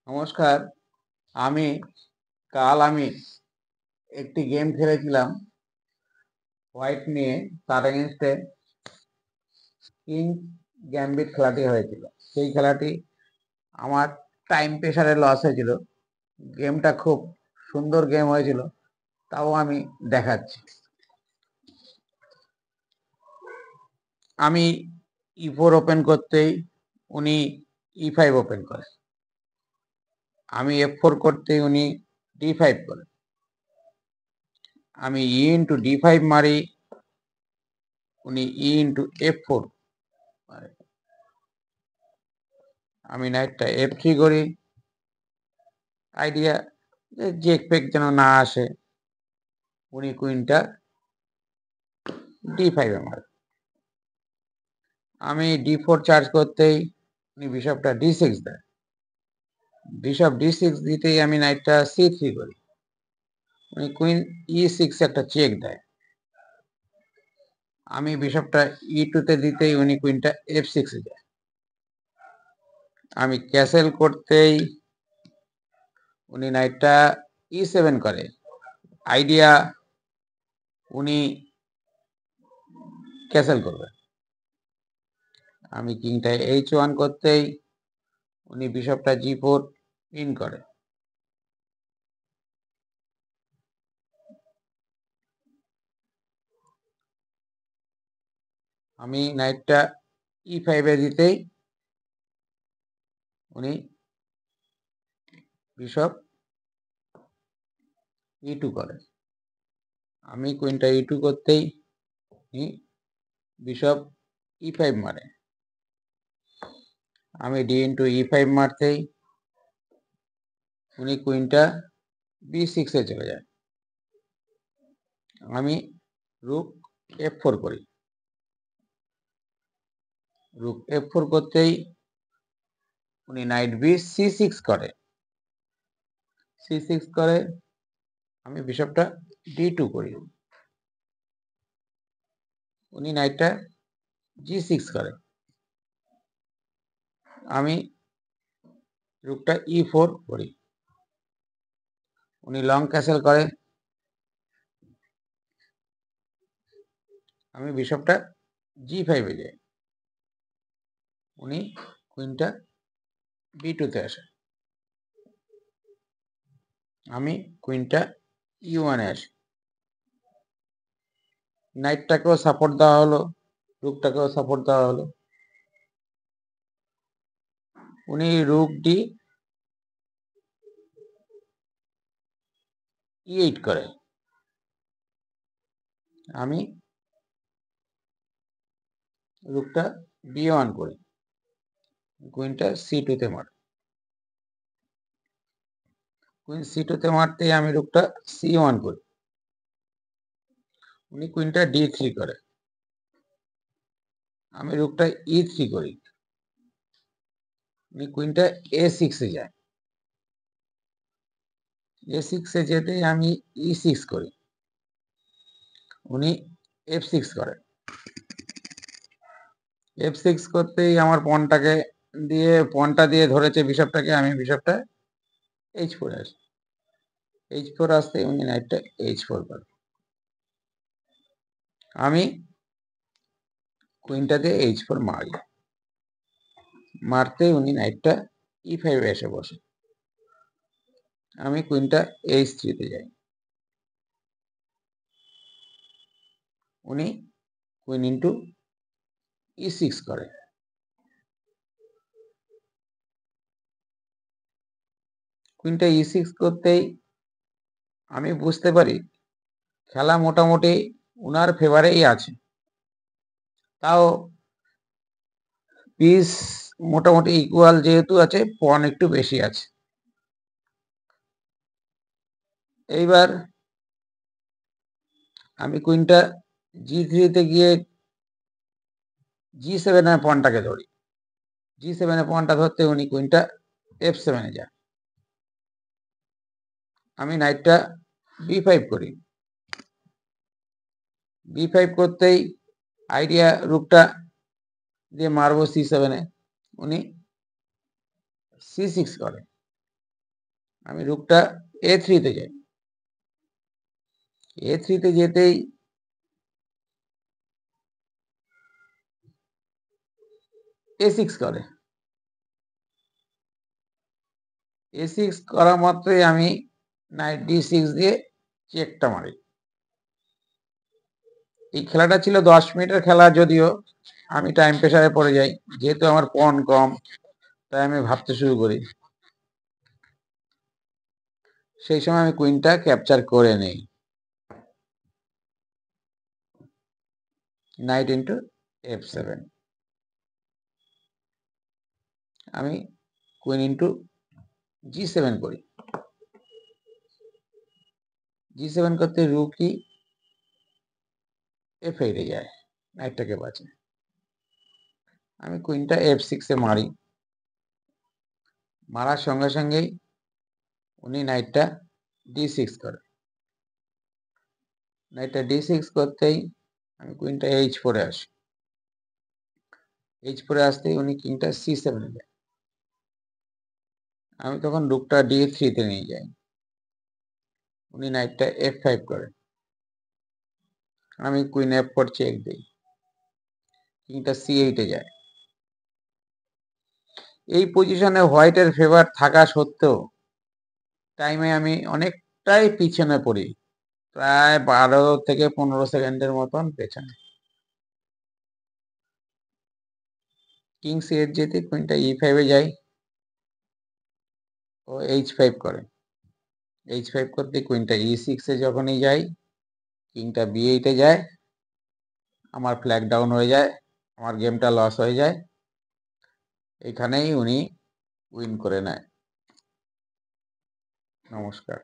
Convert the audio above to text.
নমস্কার। আমি কাল একটি গেম খেলেছিলাম হোয়াইট নিয়ে। তার এগেইনস্টে কিং গ্যাম্বিট খেলাটি হয়েছিল। সেই খেলাটি আমার টাইম প্রেসারে লস হয়েছিল। গেমটা খুব সুন্দর গেম হয়েছিল, তাও আমি দেখাচ্ছি। আমি E4 ওপেন করতেই উনি E5 ওপেন করে, আমি F4 করতেই উনি D5 করে, আমি E ইন্টু D5 মারি, উনি E ইন্টু F4 মারে। আমি নাইটটা F3 করি, আইডিয়া চেক ফেক যেন না আসে। উনি কুইনটা D5 মারে। আমি D4 চার্জ করতেই উনি বিশপটা D6 দেয়। বিশপ D6 দিতেই আমি নাইটটা C3 করি। উনি কুইন E6 একটা চেক দেয়। আমি বিশপটা E2 তে দিতেই উনি কুইনটা F6 এ যায়। আমি ক্যাসেল করতেই উনি নাইটটা E7 করে। আইডিয়া উনি ক্যাসেল করবে। আমি কিংটা H1 করতেই উনি বিশপটা G4 ইন করে। আমি নাইটটা E5 এ দিতেই উনি বিশপ E2 করে। আমি কুইনটা E2 করতেই উনি বিশপ E5 মারে। আমি D ইন্টু E5 মারতেই উনি কুইনটা B6 এ চলে যায়। আমি রুক F4 করি। রুক F4 করতেই উনি নাইট C6 করে। C6 করে আমি বিশপটা D2 করি। উনি নাইটটা G6 করে। আমি রুকটা E4 করি। উনি লং ক্যাসেল করে। আমি বিশপটা G5 এ যাই। উনি কুইনটা B2 তে আসে। আমি কুইনটা E1 এ আসি। নাইটটাকেও সাপোর্ট দেওয়া হলো, রুকটাকেও সাপোর্ট দেওয়া হলো। উনি রুক E8 করে। আমি রুকটা B1 করি। কুইনটা C2 তে মারে। কুইন C2 তে মারতেই আমি রুকটা C1 করি। উনি কুইনটা D3 করে। আমি রুকটা E3 করি। উনি কুইনটা A6 এ যায়। A6 এ যেতেই আমি E6 করি। উনি F6 করে। F6 করতেই আমার পনটা দিয়ে ধরেছে বিশপটাকে। আমি বিশপটা H4 আসি। H4 আসতে উনি নাইটটা H4 করে। আমি কুইনটা দিয়ে H4 মারি। মারতে উনি নাইটটা E5 এসে বসে। আমি কুইনটা H3 তে যাই। উনি কুইন ইন্টু E6 করে। কুইনটা E6 করতেই আমি বুঝতে পারি খেলা মোটামুটি উনার ফেভারেই আছে। তাও পিস মোটামুটি ইকুয়াল যেহেতু আছে, পন একটু বেশি আছে। এইবার আমি কুইনটা G3 তে গিয়ে G7 এ পনটাকে ধরি। G7 এ পনটা ধরতে উনি কুইনটা F7 এ যায়। আমি নাইটটা B5 করি। B5 করতেই আইডিয়া রুকটা দিয়ে মারবো C7 এ। উনি C6 করে। আমি রুকটা A3 তে যাই। A3 তে যেতেই A6 করে। A6 করা মাত্রই আমি নাইট D6 দিয়ে চেকটা মারি। এই খেলাটা ছিল 10 মিনিটের খেলা, যদিও আমি টাইম প্রেসারে পড়ে যাই। যেহেতু আমার পণ কম, তাই আমি ভাবতে শুরু করি। সেই সময় আমি কুইনটা ক্যাপচার করে নেই। Night into F7। আমি কুইন ইন্টু G7 করি। G7 করতে রুকি F8 এ যায়, নাইটটাকে বাঁচে। আমি কুইনটা F6 এ মারি। মারার সঙ্গে সঙ্গেই উনি নাইটটা D6 করে। নাইটটা D6 করতেই আমি কুইনটা H4 এ আসি। H4 এ আসতেই উনি কিংটা C7 এ যায়। আমি তখন রুকটা D3 তে নিয়ে যাই। উনি নাইটটা F5 করে। আমি কুইন F4 চেক দিই। কিংটা C8 এ যায়। এই পজিশনে হোয়াইটের ফেভার থাকা সত্ত্বেও টাইমে আমি অনেকটাই পিছনে পড়ি, প্রায় 12 থেকে 15 সেকেন্ডের মতন পেছনে। কিং C8 যেতে কুইনটা E5 এ যাই। ও H5 করে। H5 করতে কুইনটা E6 এ যখনই যাই, কিংটা B8 এ যায়। আমার ফ্ল্যাগ ডাউন হয়ে যায়, আমার গেমটা লস হয়ে যায়। এখানেই উনি উইন করে নেয়। নমস্কার।